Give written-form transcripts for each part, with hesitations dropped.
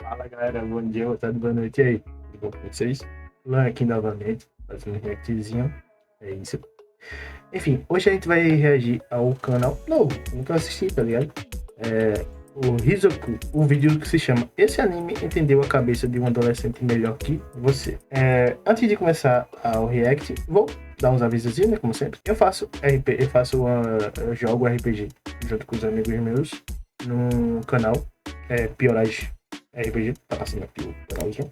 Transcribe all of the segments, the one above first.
Fala galera, bom dia, boa tarde, boa noite. E aí, tudo bom com vocês? Lan aqui novamente, fazendo um reactzinho. É isso. Enfim, hoje a gente vai reagir ao canal novo, nunca assisti, tá ligado? O Rizoku, o vídeo que se chama Esse Anime Entendeu a Cabeça de um Adolescente Melhor que Você. Antes de começar o react, vou dar uns avisos, né, como sempre. Eu jogo RPG junto com os amigos meus no canal Piorage RPG, tá passando aqui o canalzinho,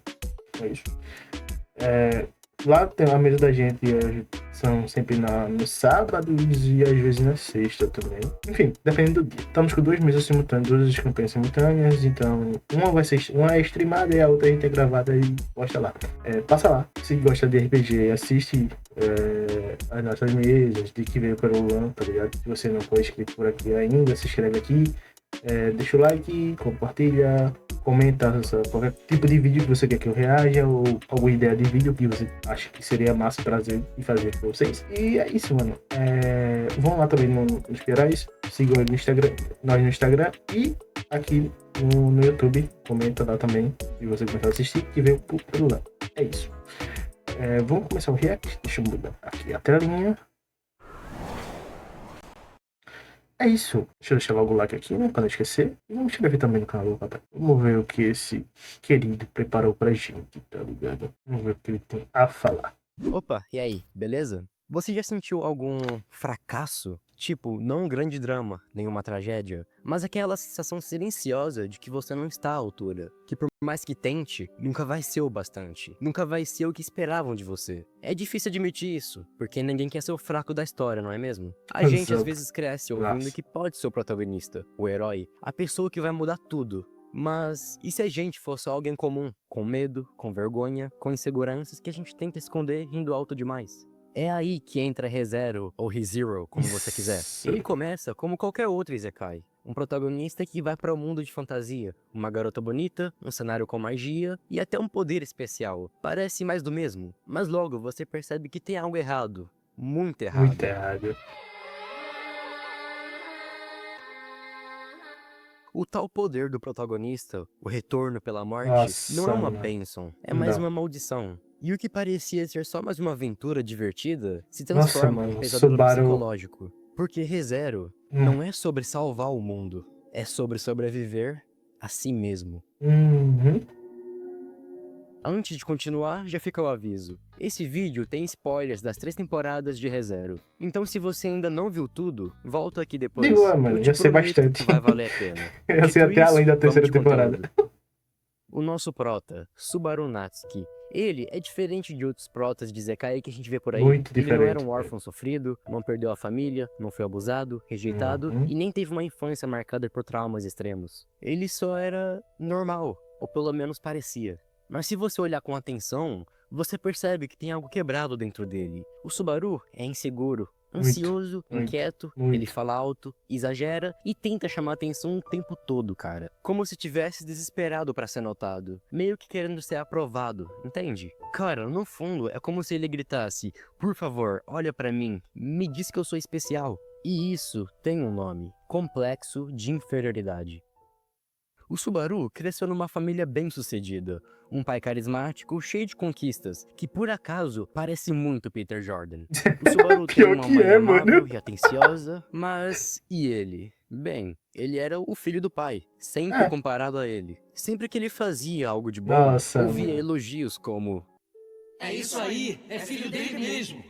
é isso. Lá tem a mesa da gente, são sempre no sábado e às vezes na sexta também. Enfim, dependendo do dia. Estamos com duas mesas simultâneas, duas campanhas simultâneas, então uma é streamada e a outra a gente é gravada e posta lá. Passa lá, se gosta de RPG, assiste as nossas mesas, de que veio para o LAN, tá ligado? Se você não for inscrito por aqui ainda, se inscreve aqui, deixa o like, compartilha, comenta qualquer tipo de vídeo que você quer que eu reaja ou alguma ideia de vídeo que você acha que seria massa trazer e fazer com vocês. E é isso, mano. Vão lá também nos Pirais, sigam no Instagram, nós no Instagram e aqui no YouTube. Comenta lá também se você começar a assistir que veio por lá. É isso. Vamos começar o react. Deixa eu mudar aqui a telinha. É isso. Deixa eu deixar logo o like aqui, né? Pra não esquecer. E vamos inscrever também no canal, rapaz. Vamos ver o que esse querido preparou pra gente, tá ligado? Vamos ver o que ele tem a falar. Opa, e aí, beleza? Você já sentiu algum fracasso? Tipo, não um grande drama, nenhuma tragédia, mas aquela sensação silenciosa de que você não está à altura. Que por mais que tente, nunca vai ser o bastante. Nunca vai ser o que esperavam de você. É difícil admitir isso, porque ninguém quer ser o fraco da história, não é mesmo? A gente às vezes cresce ouvindo que pode ser o protagonista, o herói, a pessoa que vai mudar tudo. Mas e se a gente fosse alguém comum, com medo, com vergonha, com inseguranças que a gente tenta esconder rindo alto demais? É aí que entra ReZero, ou ReZero, como você quiser. Ele começa como qualquer outro Isekai. Um protagonista que vai para o mundo de fantasia, uma garota bonita, um cenário com magia e até um poder especial. Parece mais do mesmo, mas logo você percebe que tem algo errado. Muito errado. Muito errado. O tal poder do protagonista, o retorno pela morte, Nossa, não é uma mano. bênção, é mais Não. uma maldição. E o que parecia ser só mais uma aventura divertida, se Nossa, transforma mano. num pesadelo Subaru. psicológico. Porque ReZero não é sobre salvar o mundo, é sobre sobreviver a si mesmo. Uhum. Antes de continuar, já fica o aviso. Esse vídeo tem spoilers das 3 temporadas de ReZero. Então se você ainda não viu tudo, volta aqui depois. Digo lá, mano. Eu te Já sei prometo bastante. que vai valer a pena. Eu sei Dito até além da isso, terceira vamos de temporada. conteúdo. O nosso prota, Subaru Natsuki, ele é diferente de outros protas de Zekai que a gente vê por aí. Muito Ele não era diferente. um órfão sofrido, não perdeu a família, não foi abusado, rejeitado e nem teve uma infância marcada por traumas extremos. Ele só era normal, ou pelo menos parecia. Mas se você olhar com atenção, você percebe que tem algo quebrado dentro dele. O Subaru é inseguro, ansioso, inquieto, ele fala alto, exagera e tenta chamar atenção o tempo todo, cara. Como se tivesse desesperado pra ser notado, meio que querendo ser aprovado, entende? Cara, no fundo é como se ele gritasse: por favor, olha pra mim, me diz que eu sou especial. E isso tem um nome: complexo de inferioridade. O Subaru cresceu numa família bem-sucedida, um pai carismático, cheio de conquistas, que por acaso parece muito Peter Jordan. O Subaru tem uma mãe amável e atenciosa, mas e ele? Bem, ele era o filho do pai, sempre comparado a ele. Sempre que ele fazia algo de bom, ouvia elogios como: é isso aí, é filho dele mesmo.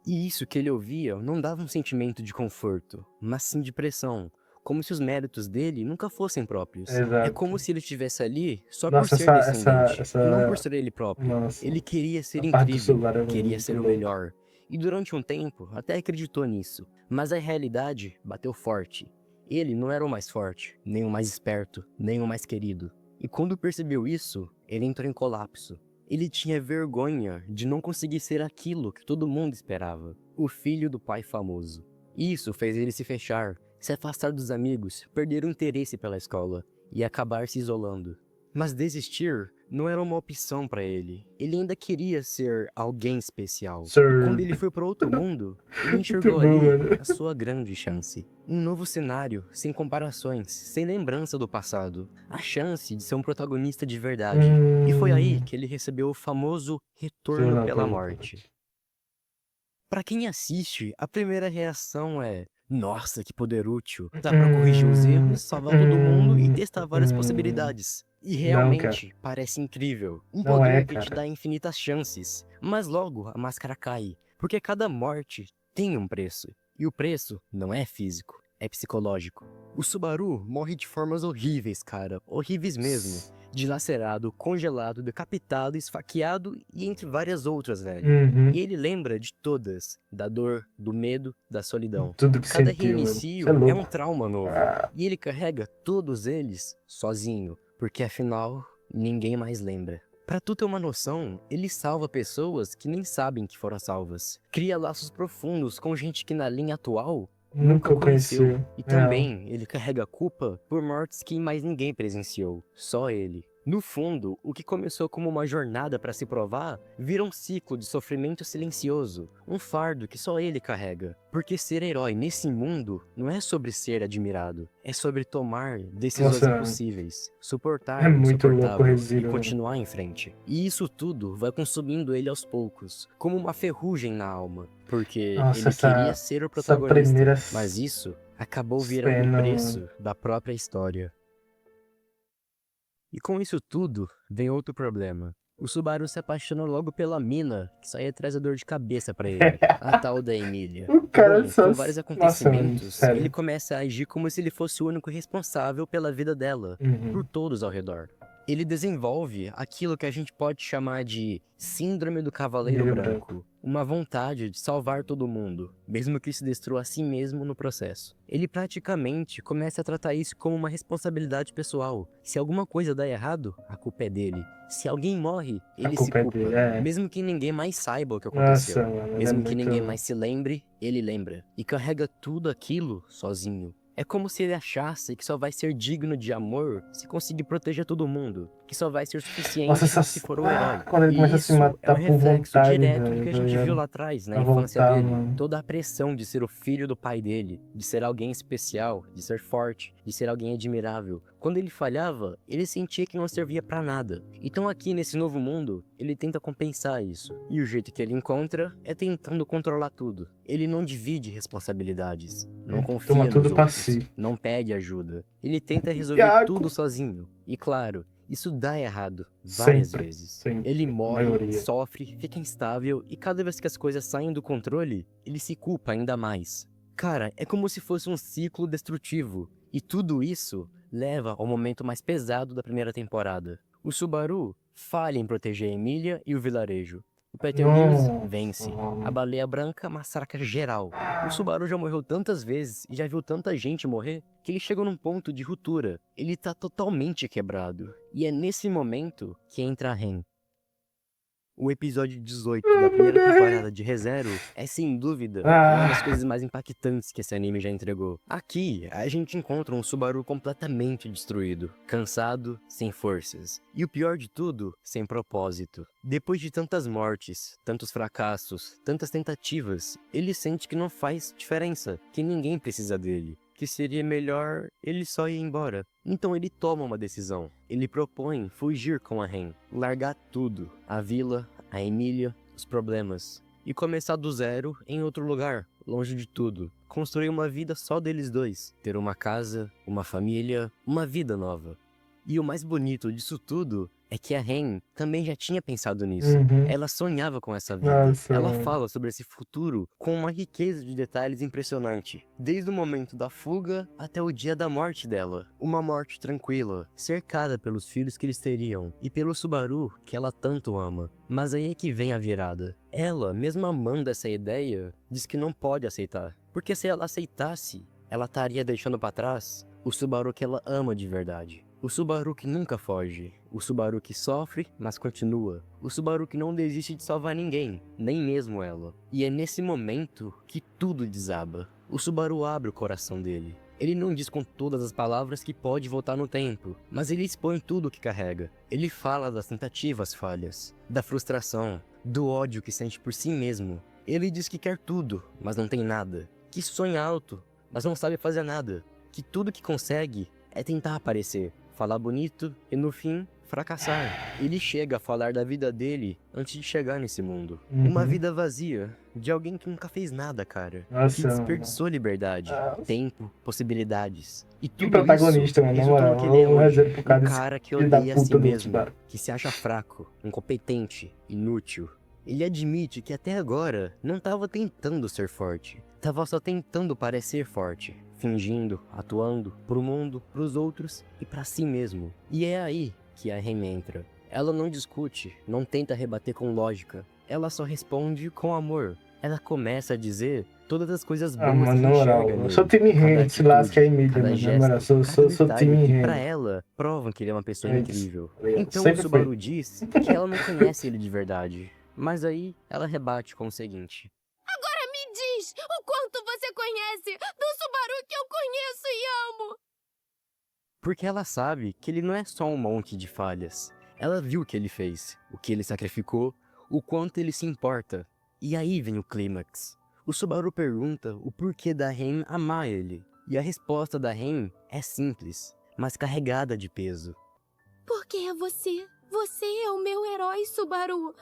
E isso que ele ouvia não dava um sentimento de conforto, mas sim de pressão. Como se os méritos dele nunca fossem próprios. Exato. É como se ele estivesse ali só Nossa, por ser descendente, e não por ser ele próprio. Nossa. Ele queria ser A parte do incrível, celular é queria muito ser o louca. melhor. E durante um tempo, até acreditou nisso. Mas a realidade bateu forte. Ele não era o mais forte, nem o mais esperto, nem o mais querido. E quando percebeu isso, ele entrou em colapso. Ele tinha vergonha de não conseguir ser aquilo que todo mundo esperava, o filho do pai famoso. Isso fez ele se fechar, se afastar dos amigos, perder o interesse pela escola e acabar se isolando. Mas desistir não era uma opção pra ele. Ele ainda queria ser alguém especial. Sir. E quando ele foi para outro mundo, ele Muito enxergou bom, ali mano. a sua grande chance. Um novo cenário, sem comparações, sem lembrança do passado. A chance de ser um protagonista de verdade. E foi aí que ele recebeu o famoso retorno pela morte. Pra quem assiste, a primeira reação é: nossa, que poder útil. Dá pra corrigir os erros, salvar todo mundo e testar várias possibilidades. E Não, cara. realmente, parece incrível. Um Não é, poder que te cara. dá infinitas chances. Mas logo, a máscara cai. Porque cada morte tem um preço. E o preço não é físico, é psicológico. O Subaru morre de formas horríveis, cara. Horríveis mesmo. Dilacerado, congelado, decapitado, esfaqueado e entre várias outras, velho. Uhum. E ele lembra de todas, da dor, do medo, da solidão. Tudo que Cada sentiu, mano. reinicio Cê é louco. é um trauma novo. E ele carrega todos eles sozinho, porque afinal, ninguém mais lembra. Pra tu ter uma noção, ele salva pessoas que nem sabem que foram salvas. Cria laços profundos com gente que na linha atual nunca conheceu. E também ele carrega a culpa por mortes que mais ninguém presenciou, só ele. No fundo, o que começou como uma jornada para se provar, vira um ciclo de sofrimento silencioso, um fardo que só ele carrega. Porque ser herói nesse mundo não é sobre ser admirado, é sobre tomar decisões Nossa, impossíveis, suportar é o muito louco o insuportável e Resíduo, mano. continuar em frente. E isso tudo vai consumindo ele aos poucos, como uma ferrugem na alma, porque Nossa, ele queria ser o essa protagonista, primeira mas isso acabou virando cena, o preço da própria história. E com isso tudo, vem outro problema. O Subaru se apaixona logo pela mina, que só ia trazer dor de cabeça pra ele, a tal da Emília. O cara Bom, só... com vários Nossa, mano, acontecimentos, sério. ele começa a agir como se ele fosse o único responsável pela vida dela, por Uhum. todos ao redor. Ele desenvolve aquilo que a gente pode chamar de síndrome do cavaleiro Cavaleiro branco. Uma vontade de salvar todo mundo, mesmo que se destrua a si mesmo no processo. Ele praticamente começa a tratar isso como uma responsabilidade pessoal. Se alguma coisa dá errado, a culpa é dele. Se alguém morre, ele se culpa é culpa. dele, é. Mesmo que ninguém mais saiba o que aconteceu. Nossa, mano, ele é Mesmo que muito... ninguém mais se lembre, ele lembra. E carrega tudo aquilo sozinho. É como se ele achasse que só vai ser digno de amor se conseguir proteger todo mundo. Que só vai ser suficiente Nossa, se for o herói. quando ele E começa a se isso matar é um por reflexo vontade, direto do velho, que a tá gente viu ligado? lá atrás, na Pra infância voltar, dele. mano. Toda a pressão de ser o filho do pai dele, de ser alguém especial, de ser forte, de ser alguém admirável. Quando ele falhava, ele sentia que não servia pra nada. Então aqui nesse novo mundo, ele tenta compensar isso. E o jeito que ele encontra é tentando controlar tudo. Ele não divide responsabilidades, não confia Toma nos tudo pra outros, si. não pede ajuda. Ele tenta resolver Iago. tudo sozinho. E claro, isso dá errado várias Sempre, vezes. sempre, Ele a morre, maioria. sofre, fica instável e cada vez que as coisas saem do controle, ele se culpa ainda mais. Cara, é como se fosse um ciclo destrutivo. E tudo isso leva ao momento mais pesado da primeira temporada. O Subaru falha em proteger a Emília e o vilarejo. O Betelgeuse vence. A Baleia Branca massacra geral. O Subaru já morreu tantas vezes e já viu tanta gente morrer que ele chegou num ponto de ruptura. Ele tá totalmente quebrado. E é nesse momento que entra a Ren. O episódio 18 da primeira temporada de ReZero é sem dúvida uma das coisas mais impactantes que esse anime já entregou. Aqui, a gente encontra um Subaru completamente destruído, cansado, sem forças. E o pior de tudo, sem propósito. Depois de tantas mortes, tantos fracassos, tantas tentativas, ele sente que não faz diferença, que ninguém precisa dele. Que seria melhor ele só ir embora. Então ele toma uma decisão. Ele propõe fugir com a Ren, largar tudo, a vila, a Emília, os problemas, e começar do zero em outro lugar, longe de tudo. Construir uma vida só deles dois, ter uma casa, uma família, uma vida nova. E o mais bonito disso tudo é que a Ren também já tinha pensado nisso. Ela sonhava com essa vida. Nossa, Ela mano. fala sobre esse futuro com uma riqueza de detalhes impressionante. Desde o momento da fuga até o dia da morte dela. Uma morte tranquila, cercada pelos filhos que eles teriam e pelo Subaru que ela tanto ama. Mas aí é que vem a virada. Ela, mesmo amando essa ideia, diz que não pode aceitar. Porque se ela aceitasse, ela estaria deixando pra trás o Subaru que ela ama de verdade. O Subaru que nunca foge, o Subaru que sofre, mas continua, o Subaru que não desiste de salvar ninguém, nem mesmo ela. E é nesse momento que tudo desaba. O Subaru abre o coração dele. Ele não diz com todas as palavras que pode voltar no tempo, mas ele expõe tudo o que carrega. Ele fala das tentativas falhas, da frustração, do ódio que sente por si mesmo. Ele diz que quer tudo, mas não tem nada. Que sonha alto, mas não sabe fazer nada. Que tudo que consegue é tentar aparecer, falar bonito e no fim, fracassar. Ele chega a falar da vida dele antes de chegar nesse mundo. Uma vida vazia, de alguém que nunca fez nada, cara. Nossa, Que desperdiçou liberdade, tempo, possibilidades. E que tudo protagonista, isso mano, na resultou no moral. que ele é Um hoje. exemplo pro cara Um desse cara que filho da odeia a si puta do mesmo, Subaru. que se acha fraco, incompetente, inútil. Ele admite que até agora não estava tentando ser forte, estava só tentando parecer forte, fingindo, atuando pro mundo, pros outros e pra si mesmo. E é aí que a Rem entra. Ela não discute, não tenta rebater com lógica, ela só responde com amor. Ela começa a dizer todas as coisas boas Mano, que na moral, enxerga eu nele. sou time Cada Rem, se lasca aí, atitude, mídia, cada mano. Na moral, gesto, sou cada detalhe time que pra Rem. ela provam que ele é uma pessoa É incrível. isso. Então o Sempre Subaru foi. diz que ela não conhece ele de verdade. Mas aí ela rebate com o seguinte: Me diz o quanto você conhece do Subaru que eu conheço e amo. porque ela sabe que ele não é só um monte de falhas. Ela viu o que ele fez, o que ele sacrificou, o quanto ele se importa. E aí vem o clímax. O Subaru pergunta o porquê da Rem amar ele. E a resposta da Rem é simples, mas carregada de peso. Porque é você. Você é o meu herói, Subaru.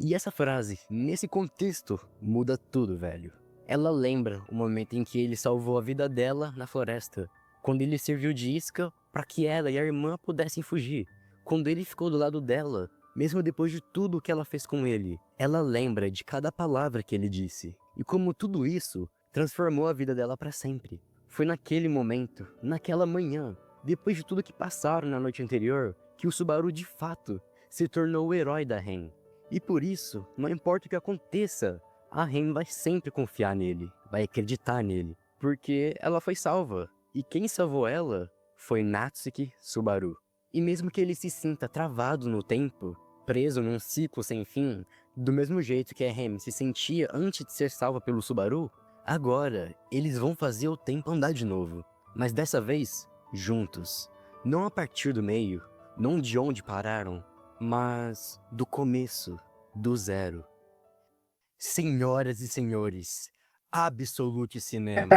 E essa frase, nesse contexto, muda tudo, velho. Ela lembra o momento em que ele salvou a vida dela na floresta, quando ele serviu de isca para que ela e a irmã pudessem fugir, quando ele ficou do lado dela, mesmo depois de tudo o que ela fez com ele. Ela lembra de cada palavra que ele disse, e como tudo isso transformou a vida dela para sempre. Foi naquele momento, naquela manhã, depois de tudo que passaram na noite anterior, que o Subaru de fato se tornou o herói da Rem. E por isso, não importa o que aconteça, a Rem vai sempre confiar nele, vai acreditar nele, porque ela foi salva. E quem salvou ela foi Natsuki Subaru. E mesmo que ele se sinta travado no tempo, preso num ciclo sem fim, do mesmo jeito que a Rem se sentia antes de ser salva pelo Subaru, agora eles vão fazer o tempo andar de novo. Mas dessa vez, juntos. Não a partir do meio, não de onde pararam, mas do começo, do zero. Senhoras e senhores, Absolute Cinema.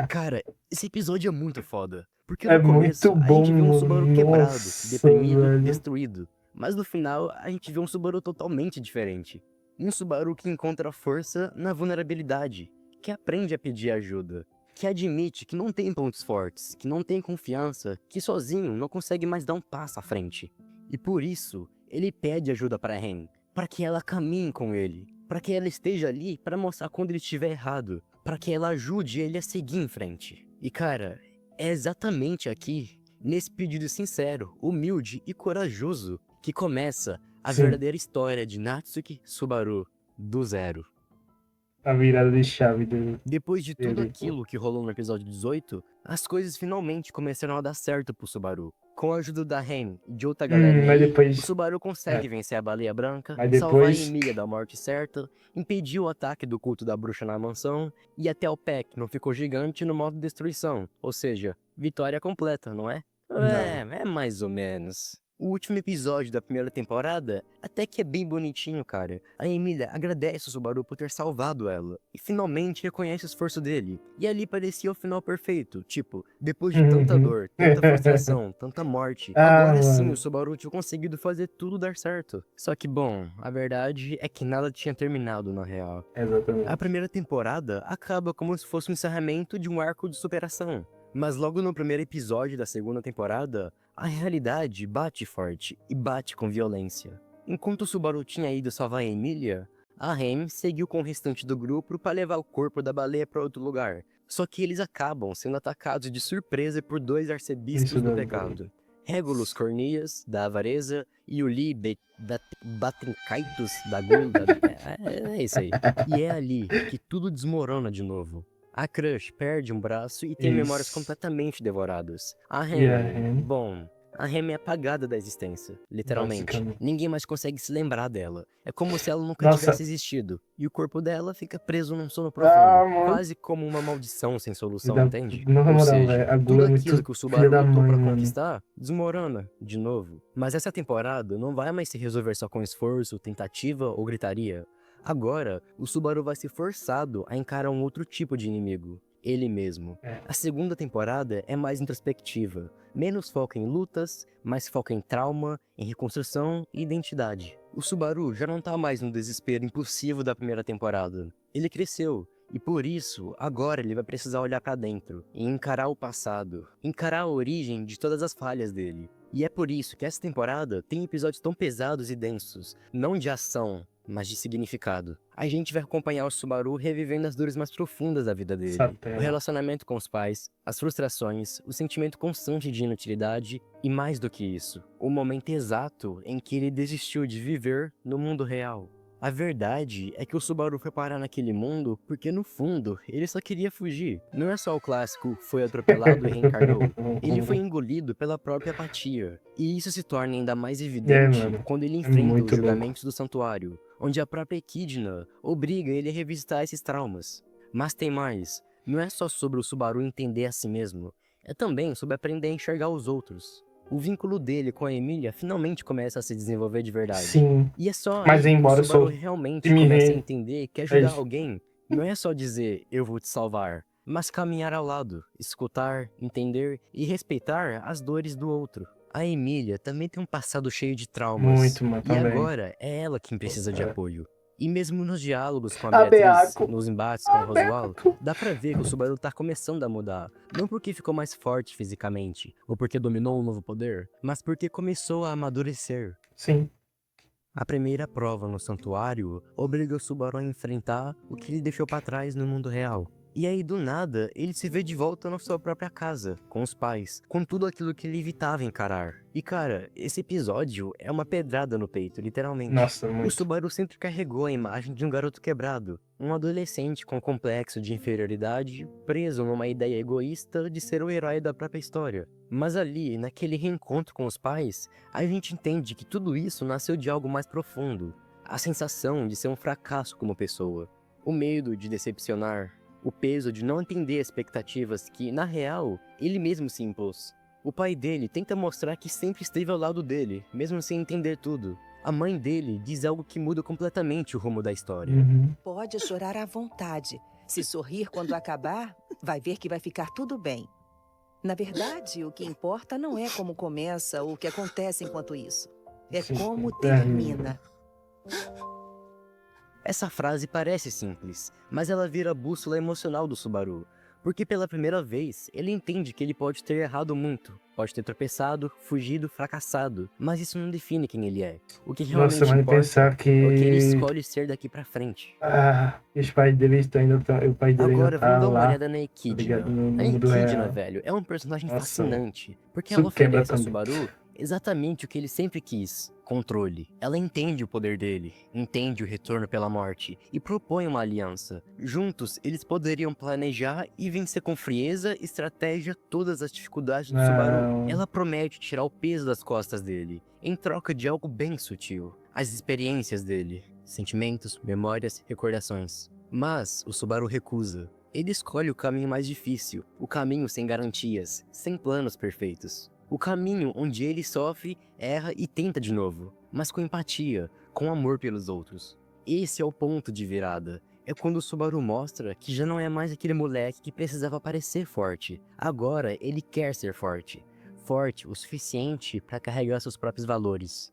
Cara, esse episódio é muito foda. Porque É no começo muito a gente vê um bom, Subaru quebrado, nossa, deprimido, velho. destruído. Mas no final a gente vê um Subaru totalmente diferente. Um Subaru que encontra força na vulnerabilidade, que aprende a pedir ajuda, que admite que não tem pontos fortes, que não tem confiança, que sozinho não consegue mais dar um passo à frente. E por isso, ele pede ajuda para Rem, para que ela caminhe com ele, para que ela esteja ali para mostrar quando ele estiver errado, para que ela ajude ele a seguir em frente. E cara, é exatamente aqui, nesse pedido sincero, humilde e corajoso, que começa a Sim. verdadeira história de Natsuki Subaru, do zero. A virada de chave dele. Depois de tudo Ele- aquilo que rolou no episódio 18, as coisas finalmente começaram a dar certo pro Subaru. Com a ajuda da Rem e de outra galera mas aí, depois- o Subaru consegue vencer a Baleia Branca, Mas salvar a depois- Emilia da morte certa, impedir o ataque do culto da bruxa na mansão, e até o Peck não ficou gigante no modo destruição, ou seja, vitória completa, não é? É mais ou menos. O último episódio da primeira temporada até que é bem bonitinho, cara. A Emilia agradece o Subaru por ter salvado ela, e finalmente reconhece o esforço dele. E ali parecia o final perfeito, tipo, depois de tanta dor, tanta frustração, tanta morte, agora sim mano. o Subaru tinha conseguido fazer tudo dar certo. Só que bom, a verdade é que nada tinha terminado na real. Exatamente. A primeira temporada acaba como se fosse o encerramento de um arco de superação. Mas logo no primeiro episódio da segunda temporada, a realidade bate forte e bate com violência. Enquanto o Subaru tinha ido salvar a Emilia, a Rem seguiu com o restante do grupo para levar o corpo da baleia para outro lugar. Só que eles acabam sendo atacados de surpresa por dois arcebispos Isso do não, pecado. Regulus Cornias, da avareza, e o Li Batrincaitos, da gula. É isso aí. E é ali que tudo desmorona de novo. A Crush perde um braço e tem Isso. memórias completamente devoradas. A E a Rem, Rem? bom, A Remy é apagada da existência, literalmente. Basicamente. Ninguém mais consegue se lembrar dela. É como se ela nunca Nossa. tivesse existido. E o corpo dela fica preso num sono Ah, profundo. mano. Quase como uma maldição sem solução, Da- entende? Na Ou moral, seja, velho, a tudo Gula é aquilo muito que o filha Subaru da lutou mãe, pra mano. conquistar, desmorona de novo. Mas essa temporada não vai mais se resolver só com esforço, tentativa ou gritaria. Agora, o Subaru vai ser forçado a encarar um outro tipo de inimigo. Ele mesmo. É. A segunda temporada é mais introspectiva. Menos foco em lutas, mais foco em trauma, em reconstrução e identidade. O Subaru já não tá mais no desespero impulsivo da primeira temporada. Ele cresceu. E por isso, agora ele vai precisar olhar pra dentro e encarar o passado, encarar a origem de todas as falhas dele. E é por isso que essa temporada tem episódios tão pesados e densos, não de ação, mas de significado. A gente vai acompanhar o Subaru revivendo as dores mais profundas da vida dele. Satela. O relacionamento com os pais, as frustrações, o sentimento constante de inutilidade e mais do que isso, o momento exato em que ele desistiu de viver no mundo real. A verdade é que o Subaru foi parar naquele mundo porque, no fundo, ele só queria fugir. Não é só o clássico foi atropelado e reencarnou. Ele foi engolido pela própria apatia. E isso se torna ainda mais evidente mano. quando ele enfrenta muito os julgamentos do santuário, onde a própria Echidna obriga ele a revisitar esses traumas. Mas tem mais. Não é só sobre o Subaru entender a si mesmo. É também sobre aprender a enxergar os outros. O vínculo dele com a Emília finalmente começa a se desenvolver de verdade. Sim. E é só Mas aí que embora o eu Subaru sou realmente time começa a rei. entender que ajudar isso. alguém não é só dizer eu vou te salvar, mas caminhar ao lado, escutar, entender e respeitar as dores do outro. A Emília também tem um passado cheio de traumas. Muito, mano, E também. agora é ela quem precisa de É. apoio. E mesmo nos diálogos com a A Beatriz, Beaco. nos embates com o Roswell, Beaco. dá pra ver que o Subaru tá começando a mudar. Não porque ficou mais forte fisicamente, ou porque dominou um novo poder, mas porque começou a amadurecer. Sim. A primeira prova no santuário obriga o Subaru a enfrentar o que ele deixou pra trás no mundo real. E aí, do nada, ele se vê de volta na sua própria casa, com os pais, com tudo aquilo que ele evitava encarar. E cara, esse episódio é uma pedrada no peito, literalmente. Nossa, O muito. Subaru sempre carregou a imagem de um garoto quebrado, um adolescente com complexo de inferioridade, preso numa ideia egoísta de ser o herói da própria história. Mas ali, naquele reencontro com os pais, a gente entende que tudo isso nasceu de algo mais profundo. A sensação de ser um fracasso como pessoa, o medo de decepcionar, o peso de não atender expectativas que, na real, ele mesmo se impôs. O pai dele tenta mostrar que sempre esteve ao lado dele, mesmo sem entender tudo. A mãe dele diz algo que muda completamente o rumo da história. Uhum. Pode chorar à vontade. Se sorrir quando acabar, vai ver que vai ficar tudo bem. Na verdade, o que importa não é como começa ou o que acontece enquanto isso. É Sim, como termina. termina. Essa frase parece simples, mas ela vira a bússola emocional do Subaru, porque pela primeira vez ele entende que ele pode ter errado muito, pode ter tropeçado, fugido, fracassado, mas isso não define quem ele é. O que realmente Nossa, mas importa pensar que... é o que ele escolhe ser daqui pra frente. Ah, os pais dele ainda estão... O pai dele Agora ainda vamos tá dar uma lá. olhada na Echidna. ligado? No A mundo Echidna, real. velho, é um personagem Nossa, fascinante, porque isso ela quebra oferece a também. Subaru exatamente o que ele sempre quis: controle. Ela entende o poder dele, entende o retorno pela morte e propõe uma aliança. Juntos, eles poderiam planejar e vencer com frieza e estratégia todas as dificuldades do Subaru. Não. Ela promete tirar o peso das costas dele, em troca de algo bem sutil: as experiências dele, sentimentos, memórias, recordações. Mas o Subaru recusa. Ele escolhe o caminho mais difícil, o caminho sem garantias, sem planos perfeitos. O caminho onde ele sofre, erra e tenta de novo, mas com empatia, com amor pelos outros. Esse é o ponto de virada. É quando o Subaru mostra que já não é mais aquele moleque que precisava parecer forte. Agora ele quer ser forte. Forte o suficiente para carregar seus próprios valores.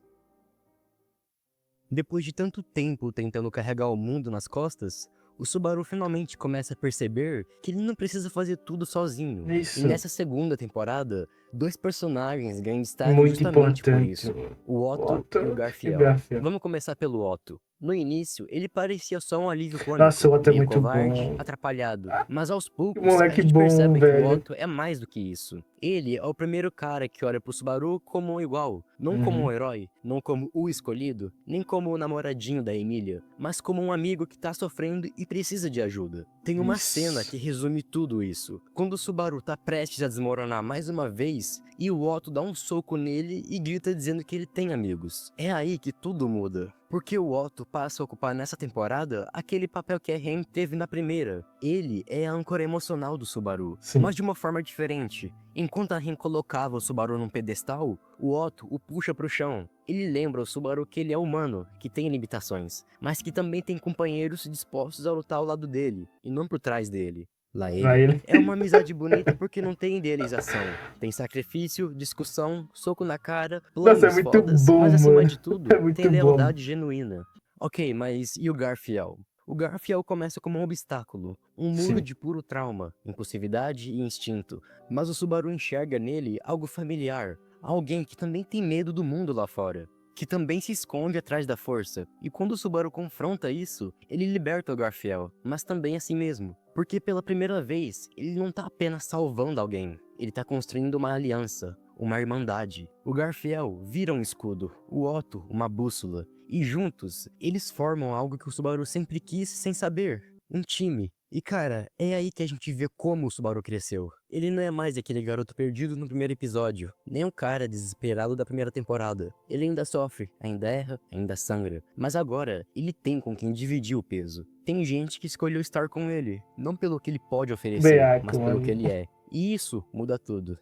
Depois de tanto tempo tentando carregar o mundo nas costas, o Subaru finalmente começa a perceber que ele não precisa fazer tudo sozinho. Isso. E nessa segunda temporada, 2 personagens ganham destaque Muito justamente por importante. isso: o Otto Otto e o e Garfiel. Garfiel. Vamos começar pelo Otto. No início, ele parecia só um alívio cômico, Nossa, o Otto é meio muito covarde, bom. atrapalhado. Mas aos poucos, moleque a gente bom, percebe que velho. o Otto é mais do que isso. Ele é o primeiro cara que olha pro Subaru como um igual, não como um herói, não como o escolhido, nem como o namoradinho da Emília, mas como um amigo que tá sofrendo e precisa de ajuda. Tem uma cena que resume tudo isso, quando o Subaru tá prestes a desmoronar mais uma vez e o Otto dá um soco nele e grita dizendo que ele tem amigos. É aí que tudo muda. Porque o Otto passa a ocupar nessa temporada aquele papel que a Ren teve na primeira. Ele é a âncora emocional do Subaru, mas de uma forma diferente. Enquanto a Ren colocava o Subaru num pedestal, o Otto o puxa pro chão. Ele lembra ao Subaru que ele é humano, que tem limitações, mas que também tem companheiros dispostos a lutar ao lado dele, e não por trás dele. Lá ele. É uma amizade bonita porque não tem idealização. Tem sacrifício, discussão, soco na cara, planos Nossa, é muito fodas, bom, mas acima mano. de tudo, É muito tem bom. lealdade genuína. Ok, mas e o Garfiel? O Garfiel começa como um obstáculo, um muro de puro trauma, impulsividade e instinto, mas o Subaru enxerga nele algo familiar, alguém que também tem medo do mundo lá fora, que também se esconde atrás da força, e quando o Subaru confronta isso, ele liberta o Garfiel, mas também a si mesmo, porque pela primeira vez, ele não tá apenas salvando alguém, ele tá construindo uma aliança, uma irmandade. O Garfiel vira um escudo, o Otto uma bússola, e juntos, eles formam algo que o Subaru sempre quis sem saber, um time. E cara, é aí que a gente vê como o Subaru cresceu. Ele não é mais aquele garoto perdido no primeiro episódio, nem o cara desesperado da primeira temporada. Ele ainda sofre, ainda erra, ainda sangra. Mas agora, ele tem com quem dividir o peso. Tem gente que escolheu estar com ele, não pelo que ele pode oferecer, mas pelo que ele é. E isso muda tudo.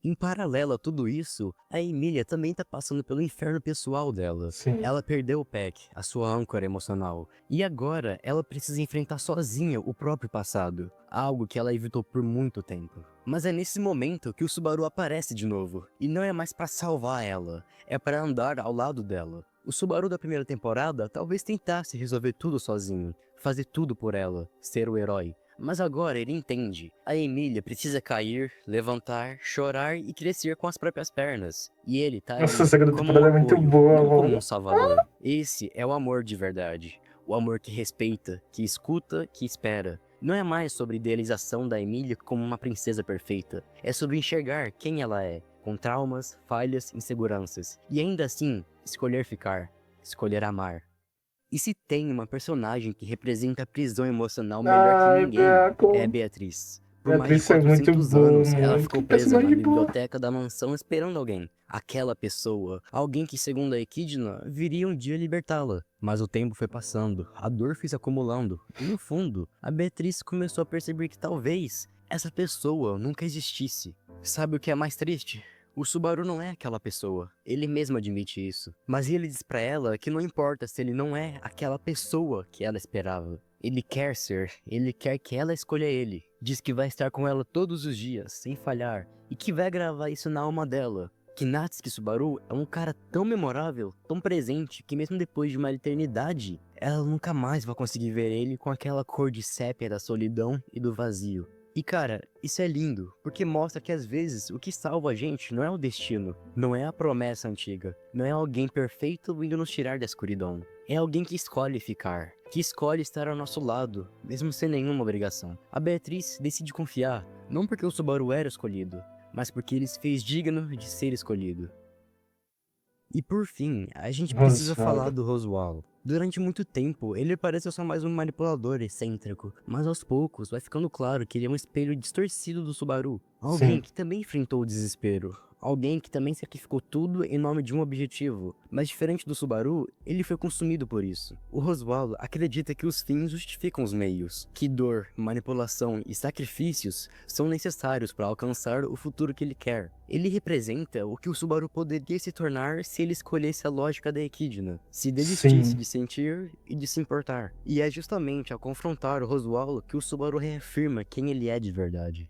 Em paralelo a tudo isso, a Emília também tá passando pelo inferno pessoal dela. Ela perdeu o Peck, a sua âncora emocional, e agora ela precisa enfrentar sozinha o próprio passado, algo que ela evitou por muito tempo. Mas é nesse momento que o Subaru aparece de novo, e não é mais pra salvar ela, é pra andar ao lado dela. O Subaru da primeira temporada talvez tentasse resolver tudo sozinho, fazer tudo por ela, ser o herói. Mas agora ele entende. A Emília precisa cair, levantar, chorar e crescer com as próprias pernas. E ele tá Nossa, ali, a segunda como um temporada é muito apoio, boa, não como mano. um salvador. Esse é o amor de verdade. O amor que respeita, que escuta, que espera. Não é mais sobre idealização da Emília como uma princesa perfeita. É sobre enxergar quem ela é, com traumas, falhas, inseguranças. E ainda assim, escolher ficar, escolher amar. E se tem uma personagem que representa a prisão emocional melhor que ninguém, é a Beatriz. Por mais de Beatriz é muito 400 boa, anos, ela mano. ficou Que presa na personagem boa. biblioteca da mansão esperando alguém. Aquela pessoa, alguém que, segundo a Equidna, viria um dia libertá-la. Mas o tempo foi passando, a dor foi se acumulando, e no fundo, a Beatriz começou a perceber que talvez essa pessoa nunca existisse. Sabe o que é mais triste? O Subaru não é aquela pessoa, ele mesmo admite isso. Mas ele diz pra ela que não importa se ele não é aquela pessoa que ela esperava. Ele quer ser, ele quer que ela escolha ele. Diz que vai estar com ela todos os dias, sem falhar, e que vai gravar isso na alma dela. Que Natsuki Subaru é um cara tão memorável, tão presente, que mesmo depois de uma eternidade, ela nunca mais vai conseguir ver ele com aquela cor de sépia da solidão e do vazio. E cara, isso é lindo, porque mostra que às vezes o que salva a gente não é o destino, não é a promessa antiga, não é alguém perfeito vindo nos tirar da escuridão. É alguém que escolhe ficar, que escolhe estar ao nosso lado, mesmo sem nenhuma obrigação. A Beatriz decide confiar, não porque o Subaru era escolhido, mas porque ele se fez digno de ser escolhido. E por fim, a gente precisa falar do Roswaal. Durante muito tempo, ele pareceu só mais um manipulador excêntrico, mas aos poucos vai ficando claro que ele é um espelho distorcido do Subaru. Alguém que também enfrentou o desespero. Alguém que também sacrificou tudo em nome de um objetivo. Mas diferente do Subaru, ele foi consumido por isso. O Roswaal acredita que os fins justificam os meios. Que dor, manipulação e sacrifícios são necessários para alcançar o futuro que ele quer. Ele representa o que o Subaru poderia se tornar se ele escolhesse a lógica da Equidna. Se desistisse de sentir e de se importar. E é justamente ao confrontar o Roswaal que o Subaru reafirma quem ele é de verdade.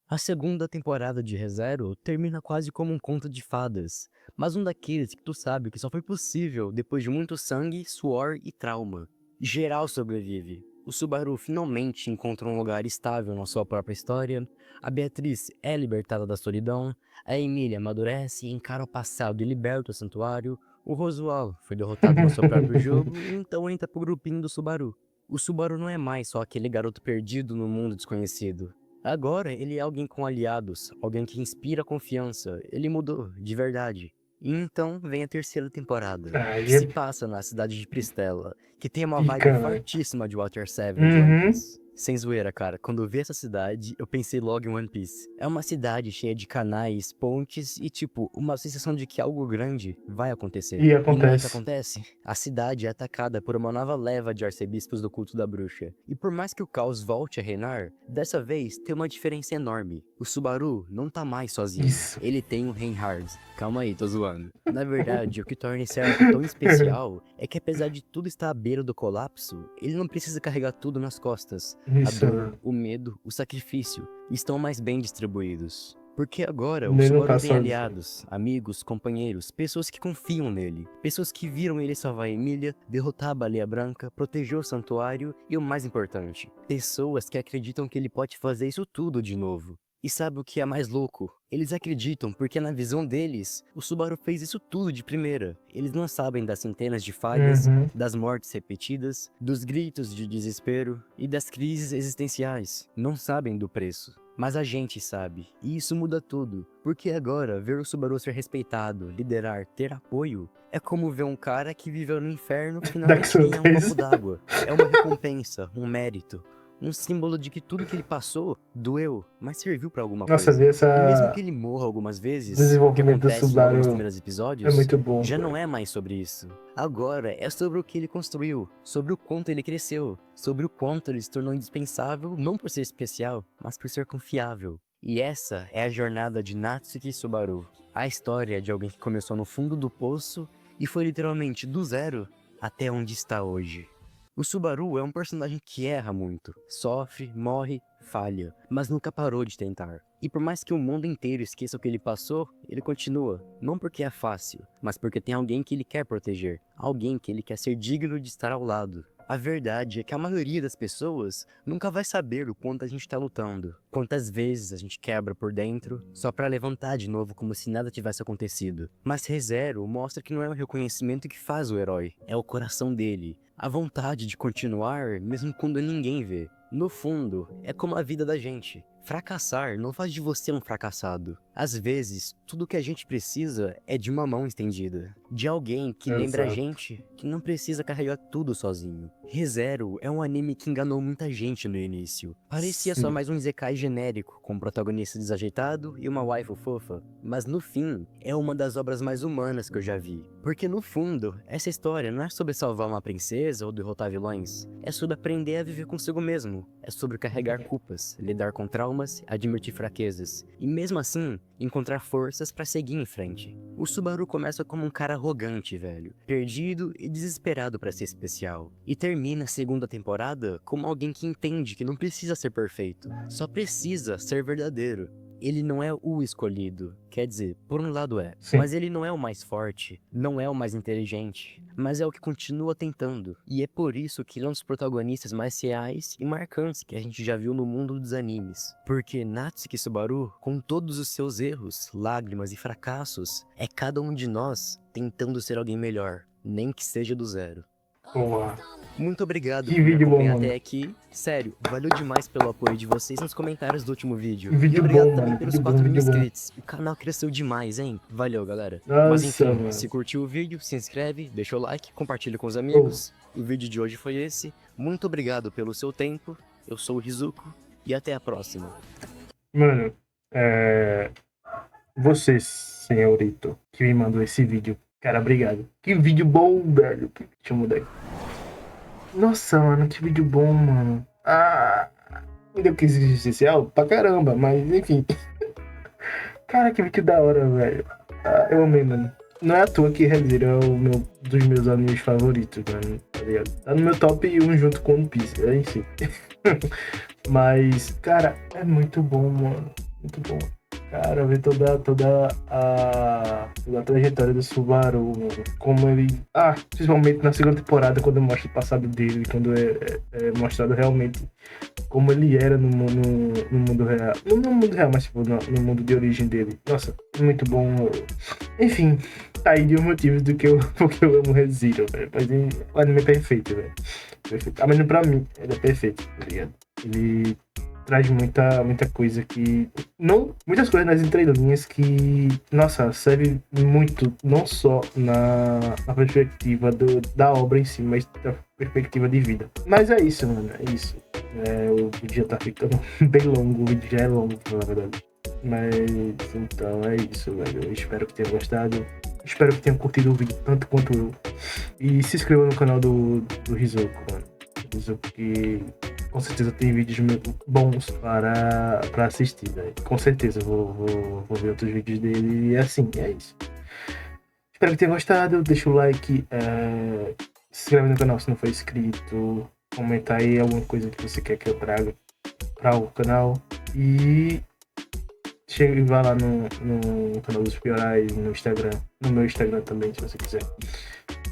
A segunda temporada de ReZero termina quase como um conto de fadas, mas um daqueles que tu sabe que só foi possível depois de muito sangue, suor e trauma. Geral sobrevive. O Subaru finalmente encontra um lugar estável na sua própria história, a Beatriz é libertada da solidão, a Emília amadurece e encara o passado e liberta o santuário, o Roswaal foi derrotado no seu próprio jogo e então entra pro grupinho do Subaru. O Subaru não é mais só aquele garoto perdido no mundo desconhecido. Agora ele é alguém com aliados, alguém que inspira confiança. Ele mudou, de verdade. E então vem a terceira temporada, Aí que é se passa na cidade de Pristela, que tem uma pica, vibe né? fortíssima de Water 7 de One Uhum. Piece. Sem zoeira, cara, quando eu vi essa cidade, eu pensei logo em One Piece. É uma cidade cheia de canais, pontes e, tipo, uma sensação de que algo grande vai acontecer. E E não é que acontece. acontece? A cidade é atacada por uma nova leva de arcebispos do culto da bruxa. E por mais que o caos volte a reinar, dessa vez tem uma diferença enorme. O Subaru não tá mais sozinho. Isso. Ele tem um Reinhard. Calma aí, tô zoando. Na verdade, o que torna esse arco tão especial é que apesar de tudo estar à beira do colapso, ele não precisa carregar tudo nas costas. Isso, A mano. dor, o medo, o sacrifício estão mais bem distribuídos. Porque agora o Ele não Subaru tá tem sozinho. aliados, amigos, companheiros, pessoas que confiam nele, pessoas que viram ele salvar a Emília, derrotar a Baleia Branca, proteger o santuário e o mais importante, pessoas que acreditam que ele pode fazer isso tudo de novo. E sabe o que é mais louco? Eles acreditam porque na visão deles, o Subaru fez isso tudo de primeira. Eles não sabem das centenas de falhas, Uhum. das mortes repetidas, dos gritos de desespero e das crises existenciais. Não sabem do preço. Mas a gente sabe, e isso muda tudo, porque agora ver o Subaru ser respeitado, liderar, ter apoio, é como ver um cara que viveu no inferno finalmente Dark ganhar um Souls. copo d'água. É uma recompensa, um mérito, um símbolo de que tudo que ele passou doeu, mas serviu pra alguma Nossa, coisa. ver E mesmo essa que ele morra algumas vezes, o que desenvolvimento do acontece logo Subaru nos primeiros é episódios, muito bom. já não velho. é mais sobre isso. Agora é sobre o que ele construiu, sobre o quanto ele cresceu, sobre o quanto ele se tornou indispensável, não por ser especial, mas por ser confiável. E essa é a jornada de Natsuki Subaru. A história de alguém que começou no fundo do poço e foi literalmente do zero até onde está hoje. O Subaru é um personagem que erra muito, sofre, morre, falha, mas nunca parou de tentar. E por mais que o mundo inteiro esqueça o que ele passou, ele continua, não porque é fácil, mas porque tem alguém que ele quer proteger, alguém que ele quer ser digno de estar ao lado. A verdade é que a maioria das pessoas nunca vai saber o quanto a gente tá lutando, quantas vezes a gente quebra por dentro, só pra levantar de novo como se nada tivesse acontecido. Mas ReZero mostra que não é o reconhecimento que faz o herói, é o coração dele, a vontade de continuar mesmo quando ninguém vê. No fundo, é como a vida da gente. Fracassar não faz de você um fracassado. Às vezes, tudo que a gente precisa é de uma mão estendida. De alguém que lembra a Exato. gente que não precisa carregar tudo sozinho. ReZero é um anime que enganou muita gente no início. Parecia só Sim. mais um isekai genérico, com um protagonista desajeitado e uma waifu fofa. Mas no fim, é uma das obras mais humanas que eu já vi. Porque no fundo, essa história não é sobre salvar uma princesa ou derrotar vilões. É sobre aprender a viver consigo mesmo. É sobre carregar culpas, lidar com traumas, admitir fraquezas. E mesmo assim, encontrar forças pra seguir em frente. O Subaru começa como um cara arrogante, velho, perdido e desesperado pra ser especial. E termina a segunda temporada como alguém que entende que não precisa ser perfeito, só precisa ser verdadeiro. Ele não é o escolhido, quer dizer, por um lado é, Sim. mas ele não é o mais forte, não é o mais inteligente, mas é o que continua tentando. E é por isso que ele é um dos protagonistas mais reais e marcantes que a gente já viu no mundo dos animes. Porque Natsuki Subaru, com todos os seus erros, lágrimas e fracassos, é cada um de nós tentando ser alguém melhor, nem que seja do zero. Boa. Muito obrigado Que por me vídeo bom, acompanhar mano. até aqui. Sério, valeu demais pelo apoio de vocês nos comentários do último vídeo. Que vídeo E obrigado bom, também mano. pelos Vídeo bom, 4 mil vídeo bom. inscritos. O canal cresceu demais, hein? Valeu, galera. Nossa, Mas enfim, mano. se curtiu o vídeo, se inscreve, deixa o like, compartilha com os amigos. O vídeo de hoje foi esse. Muito obrigado pelo seu tempo. Eu sou o Rizuko e até a próxima. Mano, você, senhorito, que me mandou esse vídeo. Cara, obrigado. Que vídeo bom, velho. Deixa eu mudar aqui. Nossa, mano, que vídeo bom, mano. Ah, me deu crise existencial pra caramba, mas enfim. Cara, que vídeo da hora, velho. Ah, eu amei, mano. Não é à toa que ReZero é dos meus animes favoritos, mano. Tá ligado? Tá no meu top 1 junto com One Piece, é enfim. Mas, cara, é muito bom, mano. Muito bom. Cara, ver toda a trajetória do Subaru, mano. Como ele. Principalmente na segunda temporada, quando mostra o passado dele, quando é mostrado realmente como ele era no mundo real. Não no mundo real, mas tipo, no mundo de origem dele. Nossa, muito bom. Enfim, tá aí de um motivo porque eu amo ReZero, velho. Mas o anime é perfeito, velho. Perfeito. Mas não pra mim, ele é perfeito, tá ligado? Ele traz muita coisa que... Não, muitas coisas nas entrelinhas que, nossa, serve muito, não só na perspectiva da obra em si, mas da perspectiva de vida. Mas é isso, mano, é isso. O vídeo já tá ficando bem longo, o vídeo já é longo, na verdade. Mas, então, é isso, velho. Eu espero que tenham gostado. Espero que tenham curtido o vídeo tanto quanto eu. E se inscreva no canal do Rizoku, mano. Rizoku, que com certeza tem vídeos bons para assistir, velho. Com certeza vou ver outros vídeos dele. E assim, é isso. Espero que tenham gostado. Deixa o like. Se inscreve no canal se não for inscrito. Comenta aí alguma coisa que você quer que eu traga para o canal. E chega e vá lá no canal dos Piorais, no Instagram, no meu Instagram também, se você quiser.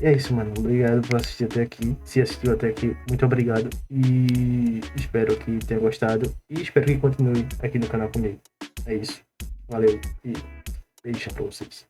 E é isso, mano. Obrigado por assistir até aqui. Se assistiu até aqui, muito obrigado. E espero que tenha gostado. E espero que continue aqui no canal comigo. É isso. Valeu e beijo pra vocês.